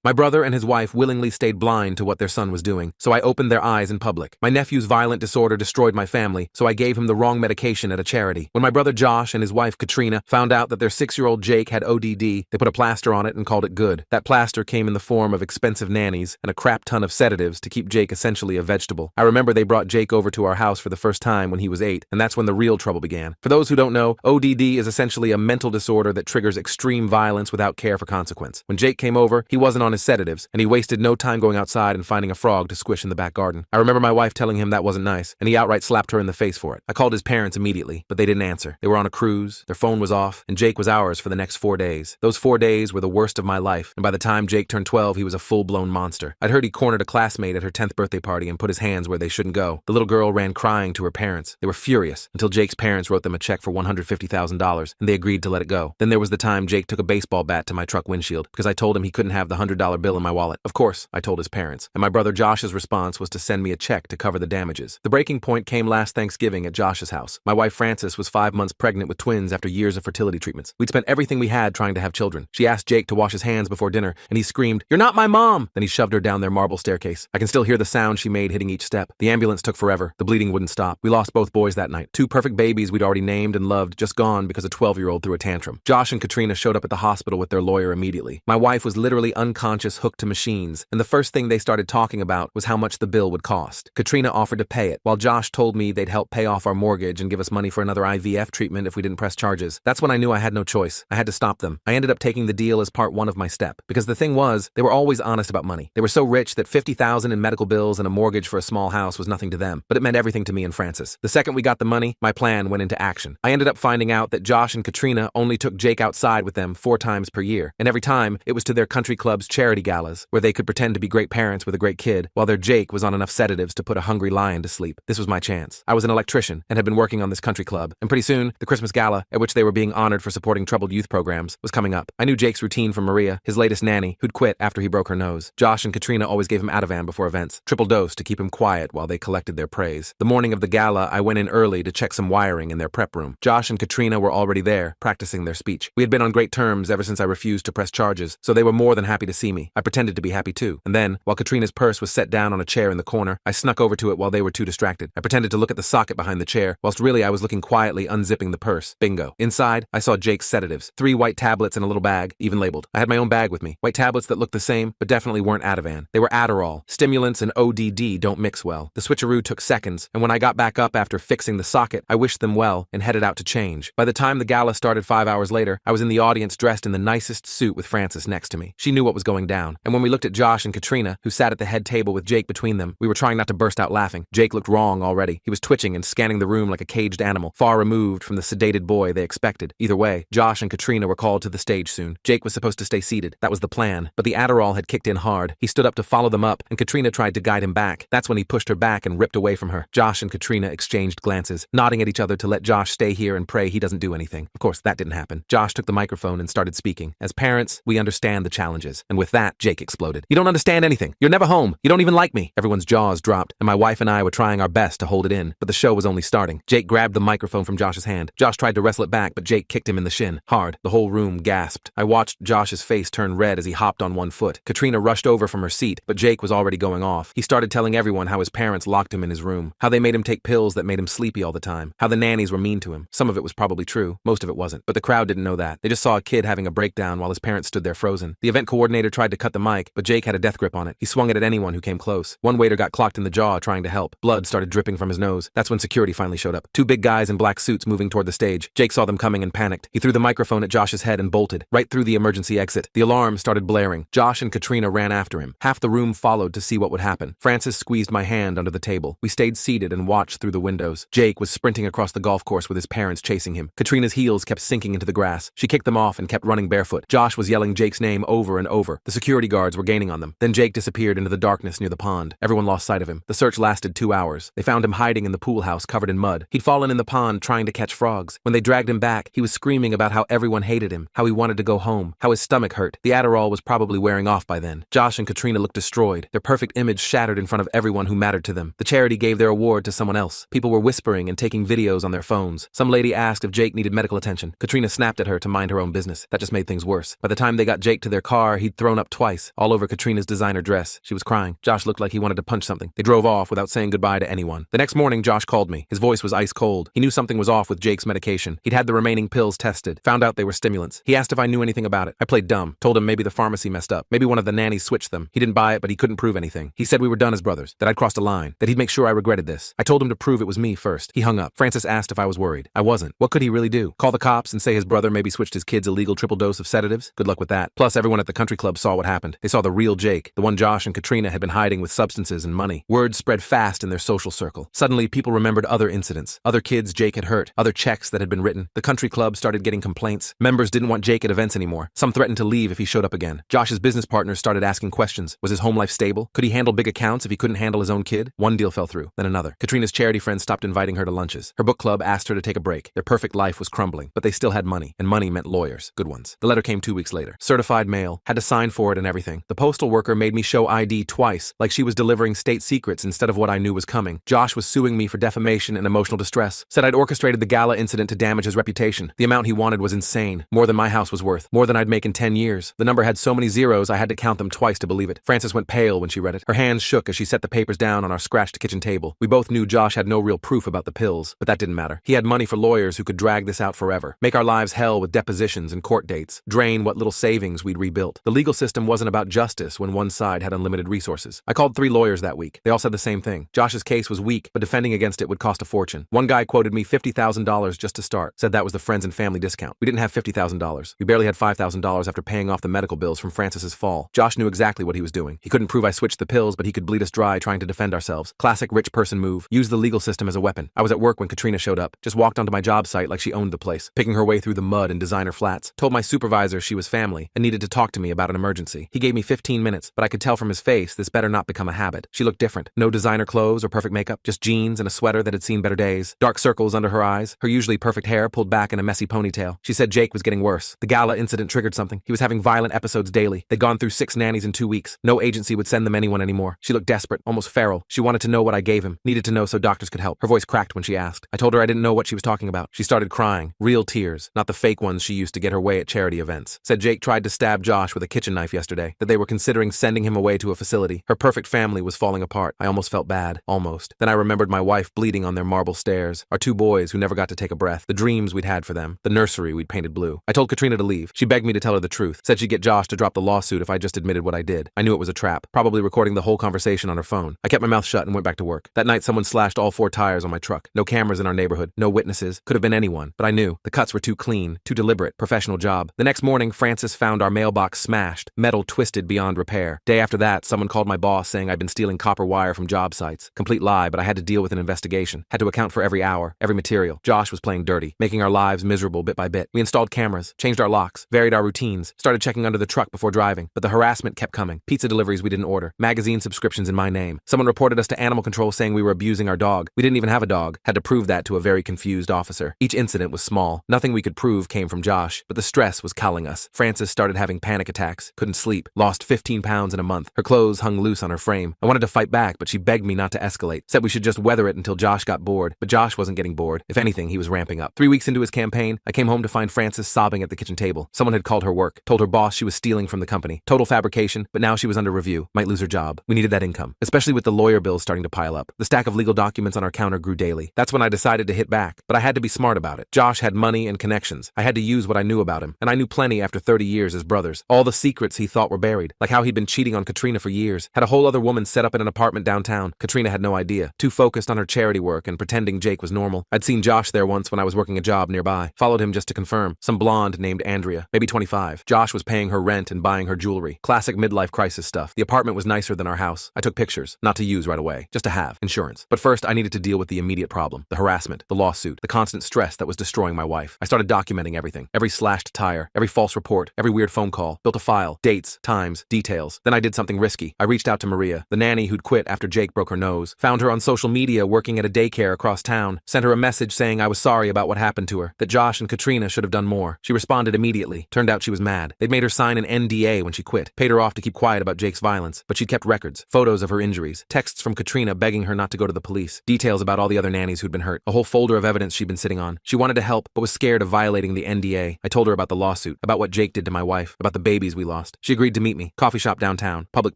My brother and his wife willingly stayed blind to what their son was doing, so I opened their eyes in public. My nephew's violent disorder destroyed my family, so I gave him the wrong medication at a charity. When my brother Josh and his wife Katrina found out that their 6-year-old Jake had ODD, they put a plaster on it and called it good. That plaster came in the form of expensive nannies and a crap ton of sedatives to keep Jake essentially a vegetable. I remember they brought Jake over to our house for the first time when he was 8, and that's when the real trouble began. For those who don't know, ODD is essentially a mental disorder that triggers extreme violence without care for consequence. When Jake came over, he wasn't on his sedatives, and he wasted no time going outside and finding a frog to squish in the back garden. I remember my wife telling him that wasn't nice, and he outright slapped her in the face for it. I called his parents immediately, but they didn't answer. They were on a cruise, their phone was off, and Jake was ours for the next 4 days. Those 4 days were the worst of my life, and by the time Jake turned 12, he was a full-blown monster. I'd heard he cornered a classmate at her 10th birthday party and put his hands where they shouldn't go. The little girl ran crying to her parents. They were furious until Jake's parents wrote them a check for $150,000, and they agreed to let it go. Then there was the time Jake took a baseball bat to my truck windshield because I told him he couldn't have the $100 bill in my wallet. Of course, I told his parents, and my brother Josh's response was to send me a check to cover the damages. The breaking point came last Thanksgiving at Josh's house. My wife Frances was 5 months pregnant with twins after years of fertility treatments. We'd spent everything we had trying to have children. She asked Jake to wash his hands before dinner, and he screamed, "You're not my mom!" Then he shoved her down their marble staircase. I can still hear the sound she made hitting each step. The ambulance took forever. The bleeding wouldn't stop. We lost both boys that night. 2 perfect babies we'd already named and loved, just gone because a 12-year-old threw a tantrum. Josh and Katrina showed up at the hospital with their lawyer immediately. My wife was literally unconscious, hooked to machines, and the first thing they started talking about was how much the bill would cost. Katrina offered to pay it, while Josh told me they'd help pay off our mortgage and give us money for another IVF treatment if we didn't press charges. That's when I knew I had no choice. I had to stop them. I ended up taking the deal as part 1 of my step, because the thing was, they were always honest about money. They were so rich that $50,000 in medical bills and a mortgage for a small house was nothing to them, but it meant everything to me and Frances. The second we got the money, my plan went into action. I ended up finding out that Josh and Katrina only took Jake outside with them 4 times per year, and every time it was to their country club's charity galas, where they could pretend to be great parents with a great kid, while their Jake was on enough sedatives to put a hungry lion to sleep. This was my chance. I was an electrician and had been working on this country club, and pretty soon, the Christmas gala, at which they were being honored for supporting troubled youth programs, was coming up. I knew Jake's routine from Maria, his latest nanny, who'd quit after he broke her nose. Josh and Katrina always gave him Ativan before events, triple dose to keep him quiet while they collected their praise. The morning of the gala, I went in early to check some wiring in their prep room. Josh and Katrina were already there, practicing their speech. We had been on great terms ever since I refused to press charges, so they were more than happy to see me. I pretended to be happy too, and then, while Katrina's purse was set down on a chair in the corner, I snuck over to it while they were too distracted. I pretended to look at the socket behind the chair, whilst really I was looking quietly unzipping the purse. Bingo. Inside, I saw Jake's sedatives, 3 white tablets in a little bag, even labeled. I had my own bag with me. White tablets that looked the same, but definitely weren't Ativan. They were Adderall. Stimulants and ODD don't mix well. The switcheroo took seconds, and when I got back up after fixing the socket, I wished them well and headed out to change. By the time the gala started 5 hours later, I was in the audience dressed in the nicest suit with Frances next to me. She knew what was going down, and when we looked at Josh and Katrina, who sat at the head table with Jake between them, we were trying not to burst out laughing. Jake looked wrong already. He was twitching and scanning the room like a caged animal, far removed from the sedated boy they expected. Either way, Josh and Katrina were called to the stage soon. Jake was supposed to stay seated. That was the plan, but the Adderall had kicked in hard. He stood up to follow them up, and Katrina tried to guide him back. That's when he pushed her back and ripped away from her. Josh and Katrina exchanged glances, nodding at each other to let Josh stay here and pray he doesn't do anything. Of course, that didn't happen. Josh took the microphone and started speaking. As parents, we understand the challenges. And with that, Jake exploded. "You don't understand anything. You're never home. You don't even like me." Everyone's jaws dropped, and my wife and I were trying our best to hold it in, but the show was only starting. Jake grabbed the microphone from Josh's hand. Josh tried to wrestle it back, but Jake kicked him in the shin, hard. The whole room gasped. I watched Josh's face turn red as he hopped on one foot. Katrina rushed over from her seat, but Jake was already going off. He started telling everyone how his parents locked him in his room, how they made him take pills that made him sleepy all the time, how the nannies were mean to him. Some of it was probably true, most of it wasn't, but the crowd didn't know that. They just saw a kid having a breakdown while his parents stood there frozen. The event coordinator tried to cut the mic, but Jake had a death grip on it. He swung it at anyone who came close. One waiter got clocked in the jaw trying to help. Blood started dripping from his nose. That's when security finally showed up. 2 big guys in black suits moving toward the stage. Jake saw them coming and panicked. He threw the microphone at Josh's head and bolted, right through the emergency exit. The alarm started blaring. Josh and Katrina ran after him. Half the room followed to see what would happen. Frances squeezed my hand under the table. We stayed seated and watched through the windows. Jake was sprinting across the golf course with his parents chasing him. Katrina's heels kept sinking into the grass. She kicked them off and kept running barefoot. Josh was yelling Jake's name over and over. The security guards were gaining on them. Then Jake disappeared into the darkness near the pond. Everyone lost sight of him. The search lasted 2 hours. They found him hiding in the pool house covered in mud. He'd fallen in the pond trying to catch frogs. When they dragged him back, he was screaming about how everyone hated him, how he wanted to go home, how his stomach hurt. The Adderall was probably wearing off by then. Josh and Katrina looked destroyed, their perfect image shattered in front of everyone who mattered to them. The charity gave their award to someone else. People were whispering and taking videos on their phones. Some lady asked if Jake needed medical attention. Katrina snapped at her to mind her own business. That just made things worse. By the time they got Jake to their car, he'd thrown thrown up twice, all over Katrina's designer dress. She was crying. Josh looked like he wanted to punch something. They drove off without saying goodbye to anyone. The next morning, Josh called me. His voice was ice cold. He knew something was off with Jake's medication. He'd had the remaining pills tested, found out they were stimulants. He asked if I knew anything about it. I played dumb, told him maybe the pharmacy messed up. Maybe one of the nannies switched them. He didn't buy it, but he couldn't prove anything. He said we were done as brothers, that I'd crossed a line, that he'd make sure I regretted this. I told him to prove it was me first. He hung up. Francis asked if I was worried. I wasn't. What could he really do? Call the cops and say his brother maybe switched his kid's illegal triple dose of sedatives? Good luck with that. Plus, everyone at the country club saw what happened. They saw the real Jake, the one Josh and Katrina had been hiding with substances and money. Word spread fast in their social circle. Suddenly, people remembered other incidents, other kids Jake had hurt, other checks that had been written. The country club started getting complaints. Members didn't want Jake at events anymore. Some threatened to leave if he showed up again. Josh's business partners started asking questions. Was his home life stable? Could he handle big accounts if he couldn't handle his own kid? One deal fell through, then another. Katrina's charity friends stopped inviting her to lunches. Her book club asked her to take a break. Their perfect life was crumbling, but they still had money, and money meant lawyers, good ones. The letter came 2 weeks later. Certified mail, had to sign for it and everything. The postal worker made me show ID twice, like she was delivering state secrets instead of what I knew was coming. Josh was suing me for defamation and emotional distress. Said I'd orchestrated the gala incident to damage his reputation. The amount he wanted was insane, more than my house was worth, more than I'd make in 10 years. The number had so many zeros I had to count them twice to believe it. Frances went pale when she read it. Her hands shook as she set the papers down on our scratched kitchen table. We both knew Josh had no real proof about the pills, but that didn't matter. He had money for lawyers who could drag this out forever, make our lives hell with depositions and court dates, drain what little savings we'd rebuilt. The legal system wasn't about justice when one side had unlimited resources. I called 3 lawyers that week. They all said the same thing. Josh's case was weak, but defending against it would cost a fortune. One guy quoted me $50,000 just to start, said that was the friends and family discount. We didn't have $50,000. We barely had $5,000 after paying off the medical bills from Francis's fall. Josh knew exactly what he was doing. He couldn't prove I switched the pills, but he could bleed us dry trying to defend ourselves. Classic rich person move. Use the legal system as a weapon. I was at work when Katrina showed up. Just walked onto my job site like she owned the place, picking her way through the mud in designer flats. Told my supervisor she was family and needed to talk to me about an emergency. He gave me 15 minutes, but I could tell from his face this better not become a habit. She looked different. No designer clothes or perfect makeup, just jeans and a sweater that had seen better days. Dark circles under her eyes, her usually perfect hair pulled back in a messy ponytail. She said Jake was getting worse. The gala incident triggered something. He was having violent episodes daily. They'd gone through 6 nannies in 2 weeks. No agency would send them anyone anymore. She looked desperate, almost feral. She wanted to know what I gave him, needed to know so doctors could help. Her voice cracked when she asked. I told her I didn't know what she was talking about. She started crying. Real tears, not the fake ones she used to get her way at charity events. Said Jake tried to stab Josh with a kitchen knife yesterday, that they were considering sending him away to a facility. Her perfect family was falling apart. I almost felt bad. Almost. Then I remembered my wife bleeding on their marble stairs, our 2 boys who never got to take a breath, the dreams we'd had for them, the nursery we'd painted blue. I told Katrina to leave. She begged me to tell her the truth. Said she'd get Josh to drop the lawsuit if I just admitted what I did. I knew it was a trap, probably recording the whole conversation on her phone. I kept my mouth shut and went back to work. That night someone slashed all 4 tires on my truck. No cameras in our neighborhood, no witnesses. Could have been anyone, but I knew. The cuts were too clean, too deliberate, professional job. The next morning, Frances found our mailbox smashed, metal twisted beyond repair. Day after that, someone called my boss saying I'd been stealing copper wire from job sites. Complete lie, but I had to deal with an investigation. Had to account for every hour, every material. Josh was playing dirty, making our lives miserable bit by bit. We installed cameras, changed our locks, varied our routines, started checking under the truck before driving, but the harassment kept coming. Pizza deliveries we didn't order, magazine subscriptions in my name. Someone reported us to animal control saying we were abusing our dog. We didn't even have a dog. Had to prove that to a very confused officer. Each incident was small. Nothing we could prove came from Josh, but the stress was culling us. Frances started having panic attacks, couldn't sleep, lost 15 pounds in a month. Her clothes hung loose on her frame. I wanted to fight back, but she begged me not to escalate. Said we should just weather it until Josh got bored, but Josh wasn't getting bored. If anything, he was ramping up. 3 weeks into his campaign, I came home to find Frances sobbing at the kitchen table. Someone had called her work, told her boss she was stealing from the company. Total fabrication, but now she was under review. Might lose her job. We needed that income, especially with the lawyer bills starting to pile up. The stack of legal documents on our counter grew daily. That's when I decided to hit back, but I had to be smart about it. Josh had money and connections. I had to use what I knew about him, and I knew plenty after 30 years as brothers. All the secrets he thought were buried, like how he'd been cheating on Katrina for years. Had a whole other woman set up in an apartment downtown. Katrina had no idea. Too focused on her charity work and pretending Jake was normal. I'd seen Josh there once when I was working a job nearby. Followed him just to confirm. Some blonde named Andrea, maybe 25. Josh was paying her rent and buying her jewelry. Classic midlife crisis stuff. The apartment was nicer than our house. I took pictures, not to use right away, just to have insurance. But first, I needed to deal with the immediate problem, the harassment, the lawsuit, the constant stress that was destroying my wife. I started documenting everything, every slashed tire, every false report, every weird phone call, built a file, dates, times, details. Then I did something risky. I reached out to Maria, the nanny who'd quit after Jake broke her nose, found her on social media working at a daycare across town, sent her a message saying I was sorry about what happened to her, that Josh and Katrina should have done more. She responded immediately. Turned out she was mad. They'd made her sign an NDA when she quit, paid her off to keep quiet about Jake's violence, but she'd kept records, photos of her injuries, texts from Katrina begging her not to go to the police, details about all the other nannies who'd been hurt, a whole folder of evidence she'd been sitting on. She wanted to help, but was scared of violating the NDA. I told her about the lawsuit, about what Jake did to my wife, about the babies we lost. lost. She agreed to meet me. Coffee shop downtown. Public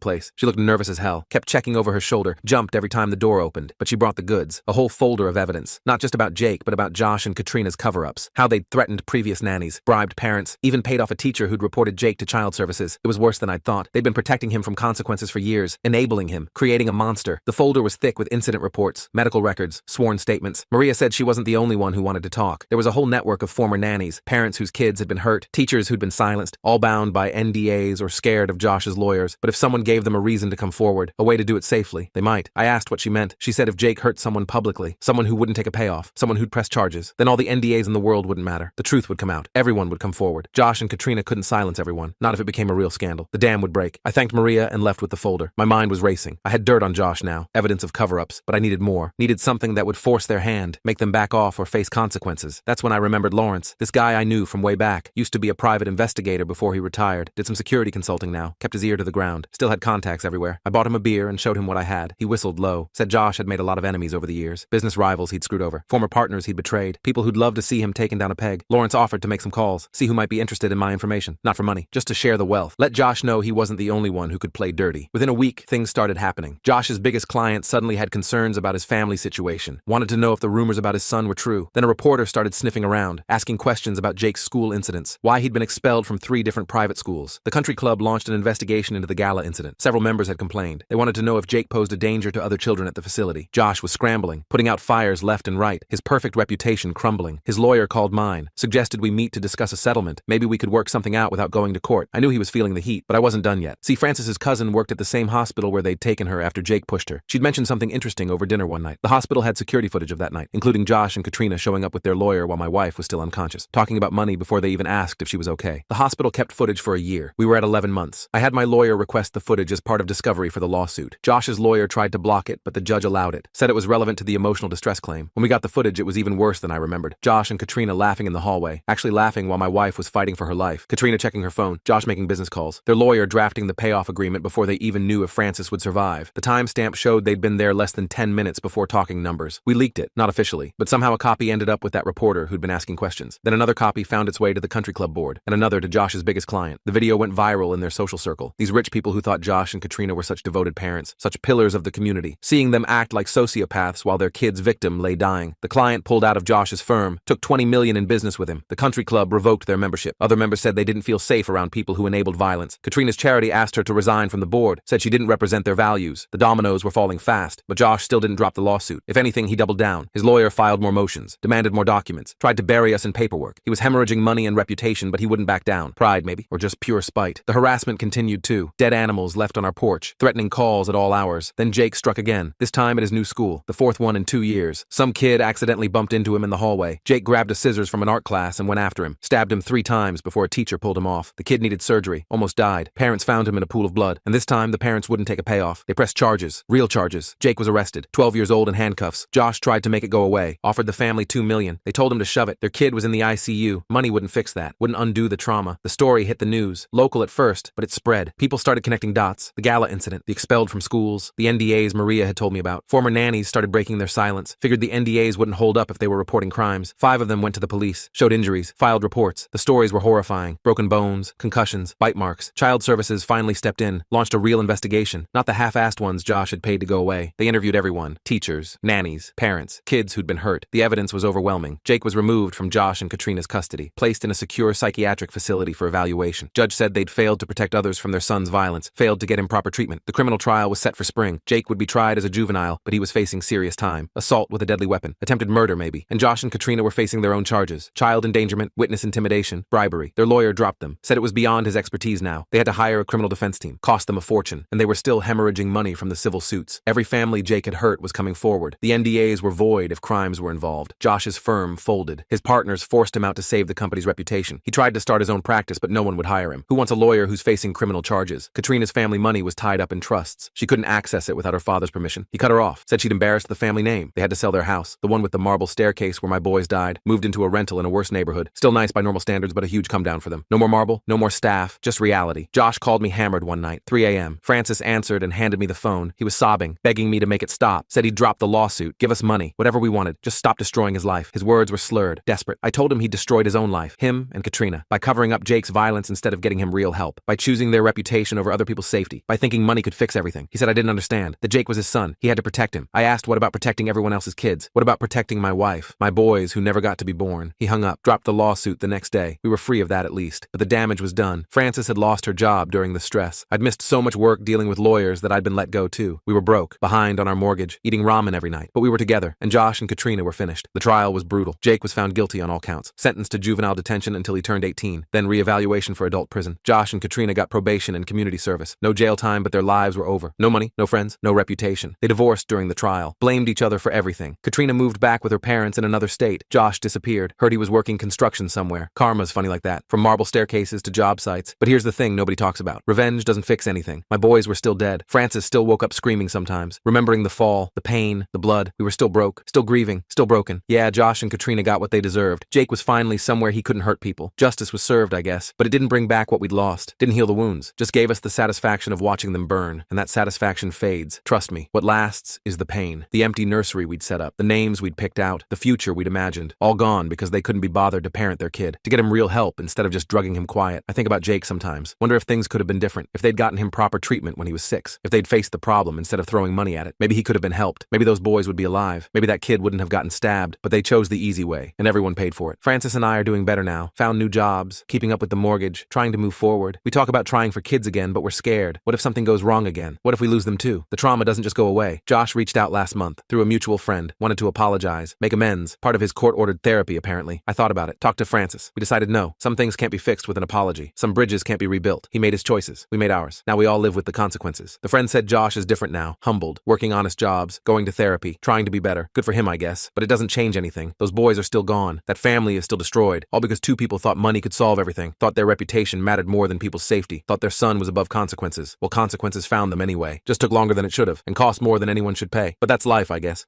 place. She looked nervous as hell. Kept checking over her shoulder. Jumped every time the door opened. But she brought the goods. A whole folder of evidence. Not just about Jake, but about Josh and Katrina's cover-ups. How they'd threatened previous nannies, bribed parents, even paid off a teacher who'd reported Jake to child services. It was worse than I'd thought. They'd been protecting him from consequences for years, enabling him, creating a monster. The folder was thick with incident reports, medical records, sworn statements. Maria said she wasn't the only one who wanted to talk. There was a whole network of former nannies, parents whose kids had been hurt, teachers who'd been silenced, all bound by NDAs or scared of Josh's lawyers. But if someone gave them a reason to come forward, a way to do it safely, they might. I asked what she meant. She said if Jake hurt someone publicly, someone who wouldn't take a payoff, someone who'd press charges, then all the NDAs in the world wouldn't matter. The truth would come out. Everyone would come forward. Josh and Katrina couldn't silence everyone. Not if it became a real scandal. The dam would break. I thanked Maria and left with the folder. My mind was racing. I had dirt on Josh now, evidence of cover-ups, but I needed more. Needed something that would force their hand, make them back off or face consequences. That's when I remembered Lawrence. This guy I knew from way back. Used to be a private investigator before he retired. Did some security consulting now. Kept his ear to the ground. Still had contacts everywhere. I bought him a beer and showed him what I had. He whistled low. Said Josh had made a lot of enemies over the years. Business rivals he'd screwed over. Former partners he'd betrayed. People who'd love to see him taken down a peg. Lawrence offered to make some calls. See who might be interested in my information. Not for money. Just to share the wealth. Let Josh know he wasn't the only one who could play dirty. Within a week, things started happening. Josh's biggest client suddenly had concerns about his family situation. Wanted to know if the rumors about his son were true. Then a reporter started sniffing around, asking questions about Jake's school incidents. Why he'd been expelled from 3 different private schools. The country club launched an investigation into the gala incident. Several members had complained. They wanted to know if Jake posed a danger to other children at the facility. Josh was scrambling, putting out fires left and right, his perfect reputation crumbling. His lawyer called mine, suggested we meet to discuss a settlement. Maybe we could work something out without going to court. I knew he was feeling the heat, but I wasn't done yet. See, Frances's cousin worked at the same hospital where they'd taken her after Jake pushed her. She'd mentioned something interesting over dinner one night. The hospital had security footage of that night, including Josh and Katrina showing up with their lawyer while my wife was still unconscious, talking about money before they even asked if she was okay. The hospital kept footage for a year. We were at 11 months. I had my lawyer request the footage as part of discovery for the lawsuit. Josh's lawyer tried to block it, but the judge allowed it. Said it was relevant to the emotional distress claim. When we got the footage, it was even worse than I remembered. Josh and Katrina laughing in the hallway, actually laughing while my wife was fighting for her life. Katrina checking her phone, Josh making business calls. Their lawyer drafting the payoff agreement before they even knew if Frances would survive. The timestamp showed they'd been there less than 10 minutes before talking numbers. We leaked it, not officially, but somehow a copy ended up with that reporter who'd been asking questions. Then another copy found its way to the country club board, and another to Josh's biggest client. The video went viral in their social circle. These rich people who thought Josh and Katrina were such devoted parents, such pillars of the community. Seeing them act like sociopaths while their kid's victim lay dying. The client pulled out of Josh's firm, took $20 million in business with him. The country club revoked their membership. Other members said they didn't feel safe around people who enabled violence. Katrina's charity asked her to resign from the board, said she didn't represent their values. The dominoes were falling fast, but Josh still didn't drop the lawsuit. If anything, he doubled down. His lawyer filed more motions, demanded more documents, tried to bury us in paperwork. He was hemorrhaging money and reputation, but he wouldn't back down. Pride, maybe, or just pure spite. The harassment continued too. Dead animals left on our porch, threatening calls at all hours. Then Jake struck again, this time at his new school, the 4th one in 2 years. Some kid accidentally bumped into him in the hallway. Jake grabbed a scissors from an art class and went after him, stabbed him 3 times before a teacher pulled him off. The kid needed surgery, almost died. Parents found him in a pool of blood, and this time the parents wouldn't take a payoff. They pressed charges, real charges. Jake was arrested, 12 years old in handcuffs. Josh tried to make it go away, offered the family $2 million. They told him to shove it. Their kid was in the ICU. Money wouldn't fix that, wouldn't undo the trauma. The story hit the news, local at first, but it spread. People started connecting dots. The gala incident, the expelled from schools, the NDAs Maria had told me about. Former nannies started breaking their silence, figured the NDAs wouldn't hold up if they were reporting crimes. 5 of them went to the police, showed injuries, filed reports. The stories were horrifying. Broken bones, concussions, bite marks. Child Services finally stepped in, launched a real investigation, not the half-assed ones Josh had paid to go away. They interviewed everyone, teachers, nannies, parents, kids who'd been hurt. The evidence was overwhelming. Jake was removed from Josh and Katrina's custody, placed in a secure psychiatric facility for evaluation. Judge said they'd failed to protect others from their son's violence, failed to get him proper treatment. The criminal trial was set for spring. Jake would be tried as a juvenile, but he was facing serious time. Assault with a deadly weapon, attempted murder maybe. And Josh and Katrina were facing their own charges. Child endangerment, witness intimidation, bribery. Their lawyer dropped them, said it was beyond his expertise now. They had to hire a criminal defense team, cost them a fortune, and they were still hemorrhaging money from the civil suits. Every family Jake had hurt was coming forward. The NDAs were void if crimes were involved. Josh's firm folded. His partners forced him out to save the company's reputation. He tried to start his own practice, but no one would hire him. Who wants a lawyer who's facing criminal charges? Katrina's family money was tied up in trusts. She couldn't access it without her father's permission. He cut her off, said she'd embarrassed the family name. They had to sell their house, the one with the marble staircase where my boys died, moved into a rental in a worse neighborhood. Still nice by normal standards, but a huge come down for them. No more marble, no more staff, just reality. Josh called me hammered one night, 3 a.m. Frances answered and handed me the phone. He was sobbing, begging me to make it stop. Said he'd drop the lawsuit, give us money, whatever we wanted, just stop destroying his life. His words were slurred, desperate. I told him he destroyed his own life, him and Katrina, by covering up Jake's violence instead of getting him real help. By choosing their reputation over other people's safety. By thinking money could fix everything. He said I didn't understand. That Jake was his son. He had to protect him. I asked what about protecting everyone else's kids? What about protecting my wife? My boys who never got to be born? He hung up, dropped the lawsuit the next day. We were free of that at least. But the damage was done. Frances had lost her job during the stress. I'd missed so much work dealing with lawyers that I'd been let go too. We were broke, behind on our mortgage, eating ramen every night. But we were together, and Josh and Katrina were finished. The trial was brutal. Jake was found guilty on all counts. Sentenced to juvenile detention until he turned 18. Then reevaluation for adult prison. Josh and Katrina got probation and community service. No jail time, but their lives were over. No money, no friends, no reputation. They divorced during the trial. Blamed each other for everything. Katrina moved back with her parents in another state. Josh disappeared. Heard he was working construction somewhere. Karma's funny like that. From marble staircases to job sites. But here's the thing nobody talks about. Revenge doesn't fix anything. My boys were still dead. Frances still woke up screaming sometimes. Remembering the fall, the pain, the blood. We were still broke. Still grieving. Still broken. Yeah, Josh and Katrina got what they deserved. Jake was finally somewhere he couldn't hurt people. Justice was served, I guess. But it didn't bring back what we'd lost. Didn't heal the wounds. Just gave us the satisfaction of watching them burn. And that satisfaction fades. Trust me. What lasts is the pain. The empty nursery we'd set up. The names we'd picked out. The future we'd imagined. All gone because they couldn't be bothered to parent their kid. To get him real help instead of just drugging him quiet. I think about Jake sometimes. Wonder if things could have been different. If they'd gotten him proper treatment when he was 6. If they'd faced the problem instead of throwing money at it. Maybe he could have been helped. Maybe those boys would be alive. Maybe that kid wouldn't have gotten stabbed. But they chose the easy way. And everyone paid for it. Frances and I are doing better now. Found new jobs. Keeping up with the mortgage. Trying to move forward. We talk about trying for kids again, but we're scared. What if something goes wrong again? What if we lose them too? The trauma doesn't just go away. Josh reached out last month. Through a mutual friend. Wanted to apologize. Make amends. Part of his court-ordered therapy, apparently. I thought about it. Talked to Frances. We decided no. Some things can't be fixed with an apology. Some bridges can't be rebuilt. He made his choices. We made ours. Now we all live with the consequences. The friend said Josh is different now. Humbled. Working honest jobs. Going to therapy. Trying to be better. Good for him, I guess. But it doesn't change anything. Those boys are still gone. That family is still destroyed. All because 2 people thought money could solve everything. Thought their reputation mattered more than people's safety. Thought their son was above consequences. Well, consequences found them anyway. Just took longer than it should have. And cost more than anyone should pay. But that's life, I guess.